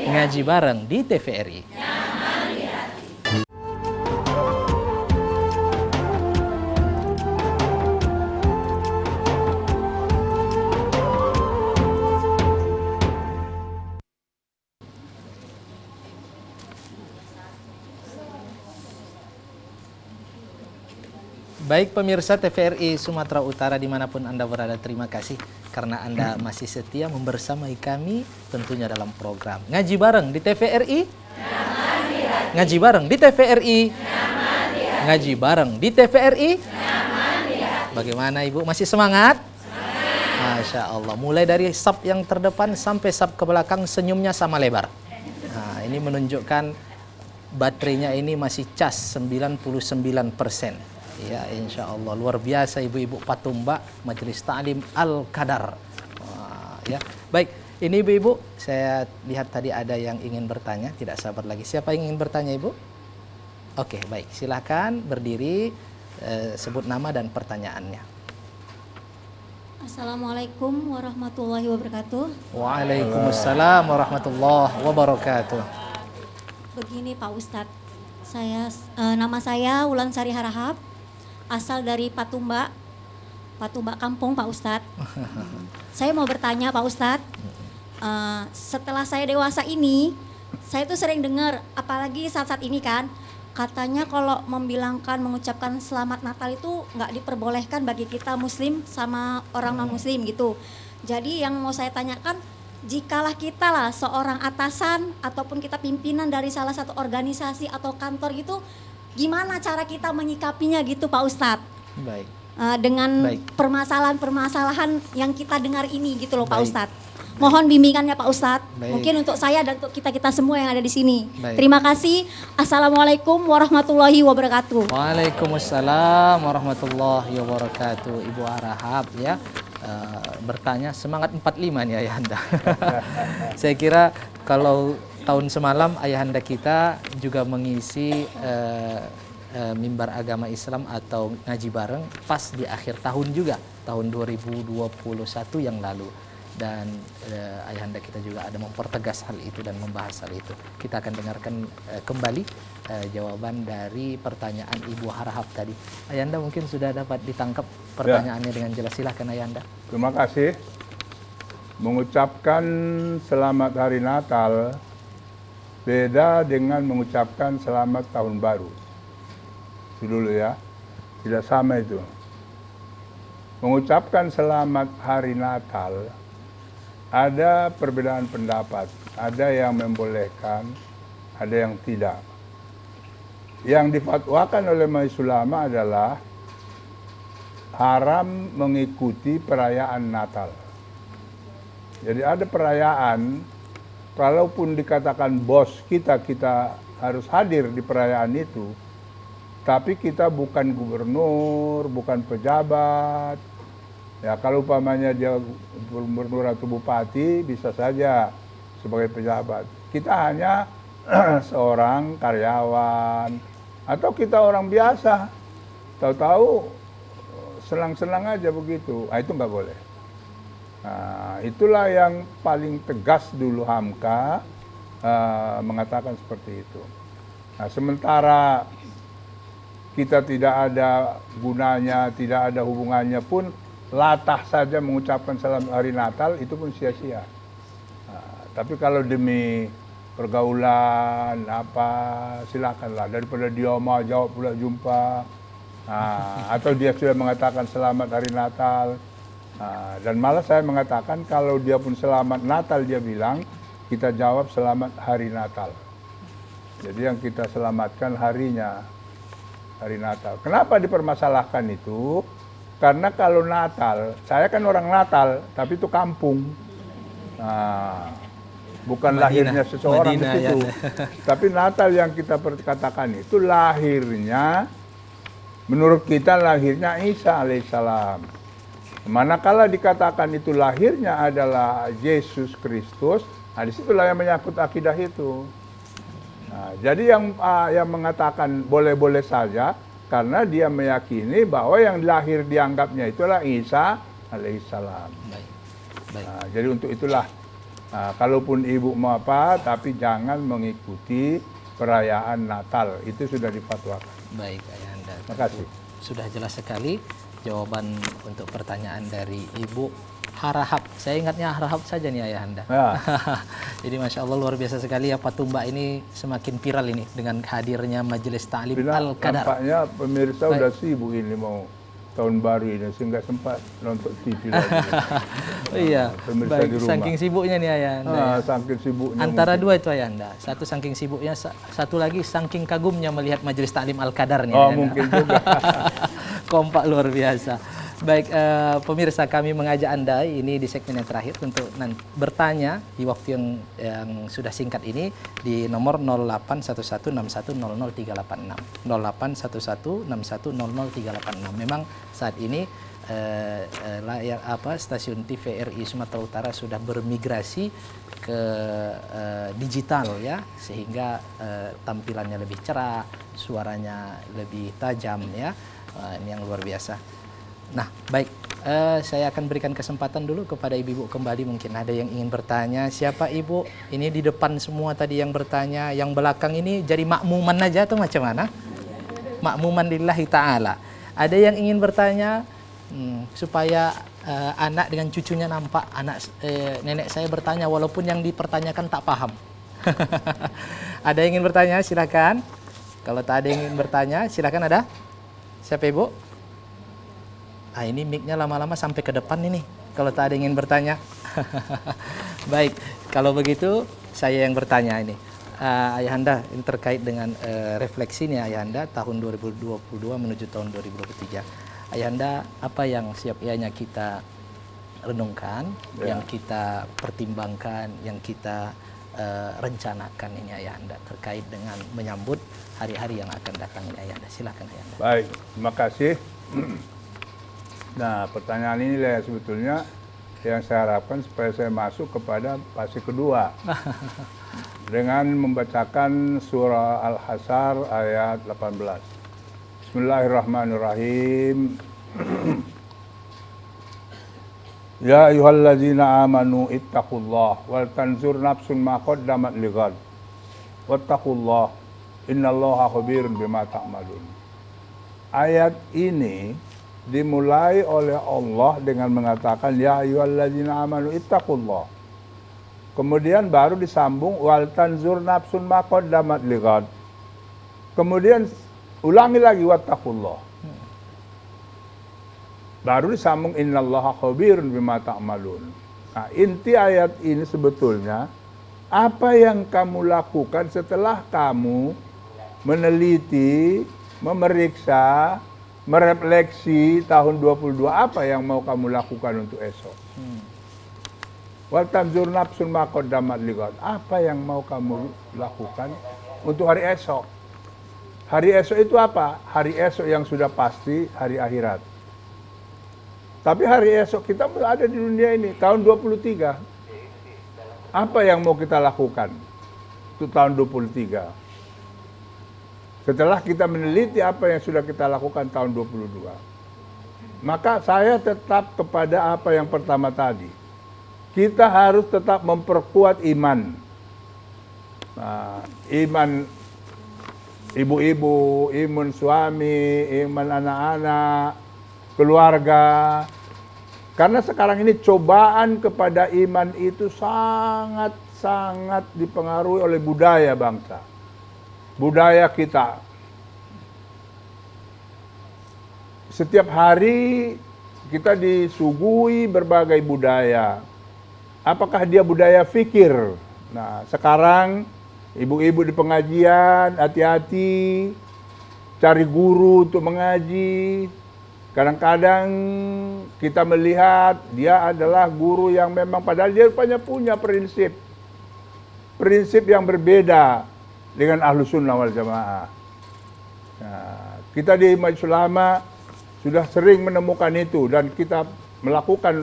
Ngaji Bareng di TVRI. Baik pemirsa TVRI Sumatera Utara dimanapun Anda berada, terima kasih karena Anda masih setia membersamai kami tentunya dalam program Ngaji Bareng di TVRI. Ngaji Bareng di TVRI. Ngaji Bareng di TVRI. Bagaimana Ibu, masih semangat? Masya Allah, mulai dari sub yang terdepan sampai sub ke belakang senyumnya sama lebar. Nah, ini menunjukkan baterainya ini masih cas 99%. Ya, insya Allah luar biasa ibu-ibu Patumba Majelis Ta'lim Al-Qadar. Ya, baik. Ini ibu-ibu, saya lihat tadi ada yang ingin bertanya, tidak sabar lagi. Siapa yang ingin bertanya ibu? Oke, baik. Silahkan berdiri, sebut nama dan pertanyaannya. Assalamualaikum warahmatullahi wabarakatuh. Waalaikumsalam warahmatullahi wabarakatuh. Begini Pak Ustadz, nama saya Wulan Sari Harahap, asal dari Patumba Kampung Pak Ustadz. Saya mau bertanya Pak Ustadz, setelah saya dewasa ini, saya tuh sering dengar, apalagi saat-saat ini kan, katanya kalau mengucapkan selamat Natal itu nggak diperbolehkan bagi kita Muslim sama orang non Muslim gitu. Jadi yang mau saya tanyakan, jikalah kita lah seorang atasan ataupun kita pimpinan dari salah satu organisasi atau kantor gitu, gimana cara kita menyikapinya gitu Pak Ustadz? Baik. dengan permasalahan-permasalahan yang kita dengar ini gitu loh Pak Ustadz. Mohon bimbingannya Pak Ustadz. Mungkin untuk saya dan untuk kita semua yang ada di sini. Terima kasih. Assalamualaikum warahmatullahi wabarakatuh. Waalaikumsalam warahmatullahi wabarakatuh. Ibu Arahab ya. Bertanya semangat 45 nih Ayahanda. Saya kira kalau tahun semalam Ayahanda kita juga mengisi mimbar agama Islam atau ngaji bareng pas di akhir tahun juga, tahun 2021 yang lalu. Dan Ayahanda kita juga ada mempertegas hal itu dan membahas hal itu. Kita akan dengarkan kembali jawaban dari pertanyaan Ibu Harahap tadi. Ayahanda mungkin sudah dapat ditangkap pertanyaannya dengan jelas. Silahkan Ayahanda. Terima kasih. Mengucapkan selamat hari Natal beda dengan mengucapkan selamat tahun baru. Itu dulu ya. Tidak sama itu. Mengucapkan selamat hari Natal ada perbedaan pendapat, ada yang membolehkan, ada yang tidak. Yang difatwakan oleh majelis ulama adalah haram mengikuti perayaan Natal. Jadi ada perayaan, walaupun dikatakan bos kita harus hadir di perayaan itu, tapi kita bukan gubernur, bukan pejabat. Ya, kalau umpamanya dia gubernur atau bupati bisa saja sebagai pejabat. Kita hanya seorang karyawan atau kita orang biasa. Tahu-tahu senang-senang aja begitu. Itu nggak boleh. Nah, itulah yang paling tegas dulu Hamka mengatakan seperti itu. Nah, sementara kita tidak ada gunanya, tidak ada hubungannya pun, latah saja mengucapkan salam hari Natal itu pun sia-sia. Nah, tapi kalau demi pergaulan apa silakanlah, daripada dia mau jawab pula jumpa, atau dia sudah mengatakan selamat hari Natal, dan malah saya mengatakan kalau dia pun selamat Natal dia bilang, kita jawab selamat hari Natal. Jadi yang kita selamatkan harinya, hari Natal. Kenapa dipermasalahkan itu? Karena kalau Natal, saya kan orang Natal, tapi itu kampung. Nah, bukan Madinah, lahirnya seseorang di situ. Ya. Tapi Natal yang kita katakan itu lahirnya, menurut kita lahirnya Isa alaihissalam. Manakala dikatakan itu lahirnya adalah Yesus Kristus, nah disitulah yang menyangkut akidah itu. Nah, jadi yang mengatakan boleh-boleh saja, karena dia meyakini bahwa yang lahir dianggapnya itulah Isa alaihissalam. Nah, jadi untuk itulah, kalaupun ibu mau apa, tapi jangan mengikuti perayaan Natal. Itu sudah difatwakan. Baik, Ayahanda. Terima kasih. Sudah jelas sekali jawaban untuk pertanyaan dari Ibu Harahap. Saya ingatnya Harahap saja nih Ayahanda. Ya. Jadi Masya Allah luar biasa sekali ya, Patumba ini semakin viral ini dengan hadirnya Majelis Ta'lim Al-Qadar. Nampaknya pemirsa udah sibuk ini mau tahun baru ini sehingga sempat nonton TV lagi. Oh iya, pemirsa baik, di rumah. saking sibuknya nih Ayahanda. Saking sibuknya. Antara mungkin. Dua itu Ayahanda. Satu saking sibuknya, satu lagi saking kagumnya melihat Majelis Ta'lim Al-Qadar nih. Oh Ayahanda. Mungkin juga. Kompak luar biasa. Baik, pemirsa, kami mengajak Anda ini di segmen yang terakhir untuk bertanya di waktu yang sudah singkat ini di nomor 081161000386. 081161000386. Memang saat ini stasiun TVRI Sumatera Utara sudah bermigrasi ke digital ya, sehingga tampilannya lebih cerah, suaranya lebih tajam ya. Ini yang luar biasa. Nah, baik, saya akan berikan kesempatan dulu kepada ibu-ibu kembali. Mungkin ada yang ingin bertanya. Siapa ibu? Ini di depan semua tadi yang bertanya. Yang belakang ini jadi makmuman aja atau macam mana? Makmuman lillahi ta'ala. Ada yang ingin bertanya supaya anak dengan cucunya nampak nenek saya bertanya walaupun yang dipertanyakan tak paham. Ada yang ingin bertanya? Silakan. Kalau tak ada yang ingin bertanya, silakan. Ada? Siapa ibu? Ini mic-nya lama-lama sampai ke depan ini. Kalau tak ada yang ingin bertanya. Baik, kalau begitu saya yang bertanya ini. Ayahanda, ini terkait dengan refleksi nih Ayahanda tahun 2022 menuju tahun 2023. Ayahanda, apa yang siap-ianya kita renungkan, yang kita pertimbangkan, yang kita rencanakan ini Ayahanda terkait dengan menyambut hari-hari yang akan datang ini Ayahanda. Silakan Ayahanda. Baik, terima kasih. Nah, pertanyaan ini lah sebetulnya yang saya harapkan supaya saya masuk kepada fase kedua dengan membacakan surah Al-Hasyr ayat 18. Bismillahirrahmanirrahim. Ya ayyuhallazina amanu ittaqullah wal tanzur nafsun ma qaddamat lighad wattaqullah innallaha khabirun bima ta'malun. Ayat ini dimulai oleh Allah dengan mengatakan ya ayyuhallazina amanu ittaqullah. Kemudian baru disambung wal tanzur nafsun ma qaddamat lighad. Kemudian ulangi lagi wattaqullah. Baru disambung innallaha khabirun bima ta'malun. Nah, inti ayat ini sebetulnya apa yang kamu lakukan setelah kamu meneliti, memeriksa, merefleksi tahun 22, apa yang mau kamu lakukan untuk esok. Wal tanzur nafsun ma qaddamat lighad. Apa yang mau kamu lakukan untuk hari esok. Hari esok itu apa? Hari esok yang sudah pasti hari akhirat. Tapi hari esok kita ada di dunia ini, tahun 23. Apa yang mau kita lakukan untuk tahun 23? Setelah kita meneliti apa yang sudah kita lakukan tahun 22. Maka saya tetap kepada apa yang pertama tadi. Kita harus tetap memperkuat iman. Nah, iman ibu-ibu, iman suami, iman anak-anak, keluarga. Karena sekarang ini cobaan kepada iman itu sangat-sangat dipengaruhi oleh budaya bangsa. Budaya kita. Setiap hari kita disuguhi berbagai budaya. Apakah dia budaya fikir? Nah, sekarang ibu-ibu di pengajian, hati-hati, cari guru untuk mengaji. Kadang-kadang kita melihat dia adalah guru yang memang padahal dia rupanya punya prinsip yang berbeda dengan Ahlus Sunnah wal Jamaah. Nah, kita di Majelis Ulama sudah sering menemukan itu dan kita melakukan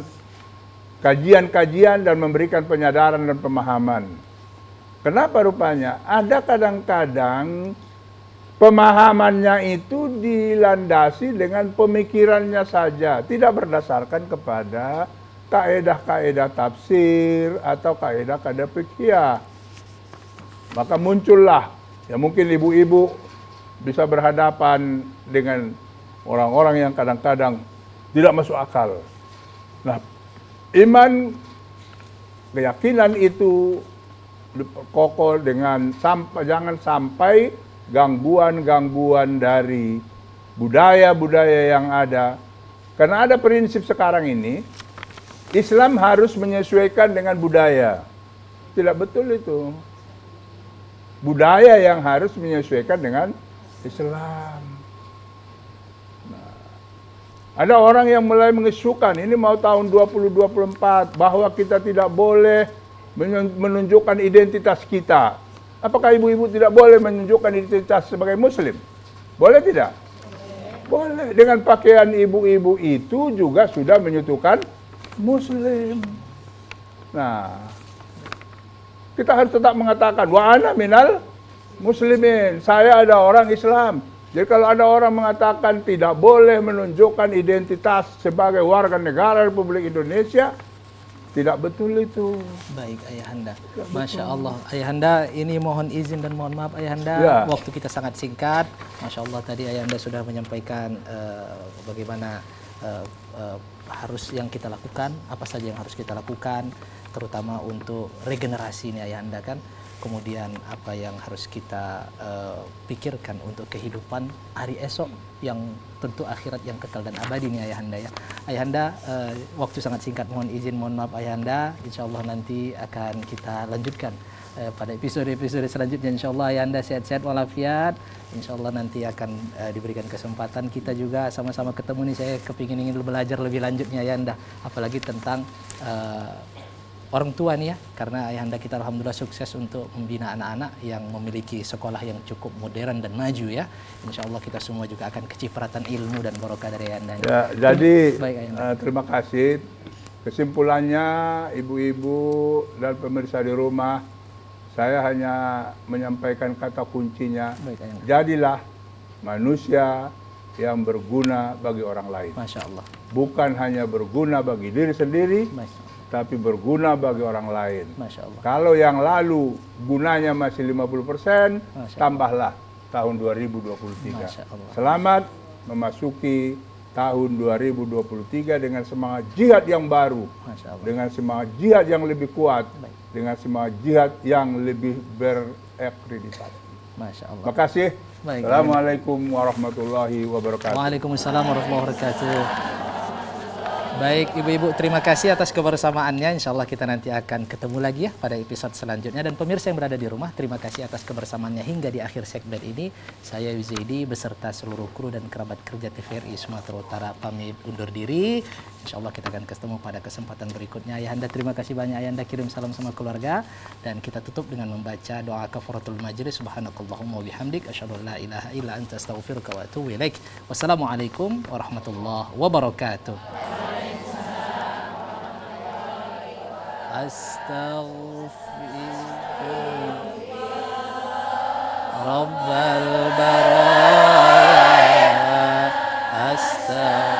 kajian-kajian dan memberikan penyadaran dan pemahaman. Kenapa rupanya? Ada kadang-kadang pemahamannya itu dilandasi dengan pemikirannya saja, tidak berdasarkan kepada kaedah-kaedah tafsir atau kaedah-kaedah fikih. Maka muncullah, ya mungkin ibu-ibu bisa berhadapan dengan orang-orang yang kadang-kadang tidak masuk akal. Nah, iman, keyakinan itu kokoh dengan jangan sampai gangguan-gangguan dari budaya-budaya yang ada. Karena ada prinsip sekarang ini, Islam harus menyesuaikan dengan budaya. Tidak betul itu. Budaya yang harus menyesuaikan dengan Islam. Nah, ada orang yang mulai mengesukan, ini mau tahun 2024, bahwa kita tidak boleh menunjukkan identitas kita. Apakah ibu-ibu tidak boleh menunjukkan identitas sebagai muslim? Boleh tidak? Boleh. Dengan pakaian ibu-ibu itu juga sudah menyutukan muslim. Nah, kita harus tetap mengatakan wa ana minal muslimin. Saya ada orang Islam. Jadi kalau ada orang mengatakan tidak boleh menunjukkan identitas sebagai warga negara Republik Indonesia, tidak betul itu. Baik Ayahanda. Masya Allah. Ayahanda, ini mohon izin dan mohon maaf Ayahanda. Waktu kita sangat singkat. Masya Allah tadi Ayahanda sudah menyampaikan bagaimana harus yang kita lakukan, apa saja yang harus kita lakukan, terutama untuk regenerasi ini Ayahanda kan. Kemudian apa yang harus kita pikirkan untuk kehidupan hari esok yang tentu akhirat yang kekal dan abadi nih Ayahanda ya. Ayahanda, waktu sangat singkat, mohon izin, mohon maaf Ayahanda. Insya Allah nanti akan kita lanjutkan pada episode-episode selanjutnya. Insyaallah Ayahanda sehat-sehat walafiat. Insyaallah nanti akan diberikan kesempatan kita juga sama-sama ketemu nih. Saya ingin belajar lebih lanjutnya Ayahanda, apalagi tentang orang tua nih ya, karena Ayahanda kita alhamdulillah sukses untuk membina anak-anak yang memiliki sekolah yang cukup modern dan maju ya. Insya Allah kita semua juga akan kecipratan ilmu dan barokah dari Ayahanda. Ya, jadi baik, terima kasih. Kesimpulannya ibu-ibu dan pemirsa di rumah, saya hanya menyampaikan kata kuncinya. Baik, jadilah manusia yang berguna bagi orang lain. Masya Allah. Bukan hanya berguna bagi diri sendiri, Masya Allah. tapi berguna bagi orang lain. Masya Allah. Kalau yang lalu gunanya masih 50%, tambahlah tahun 2023. Masya Allah. Selamat memasuki tahun 2023 dengan semangat jihad yang baru, Masya Allah. dengan semangat jihad yang lebih kuat, Baik. dengan semangat jihad yang lebih berakreditasi. Masya Allah. Makasih. Baik. Assalamualaikum warahmatullahi wabarakatuh. Waalaikumsalam warahmatullahi wabarakatuh. Baik ibu-ibu, terima kasih atas kebersamaannya. Insya Allah kita nanti akan ketemu lagi ya pada episode selanjutnya. Dan pemirsa yang berada di rumah, terima kasih atas kebersamaannya hingga di akhir segmen ini. Saya Yuzaidi beserta seluruh kru dan kerabat kerja TVRI Sumatera Utara pamit undur diri. Insya Allah kita akan ketemu pada kesempatan berikutnya. Ayahanda terima kasih banyak. Ayahanda kirim salam sama keluarga. Dan kita tutup dengan membaca doa kafaratul majlis. Subhanakallahumma wabihamdik. Asyhadu an la ilaha illa anta astaghfiruka wa atubu ilaik. Wassalamualaikum warahmatullahi wabarakatuh. Astaghfirullah Rabbal baraya. Astaghfirullah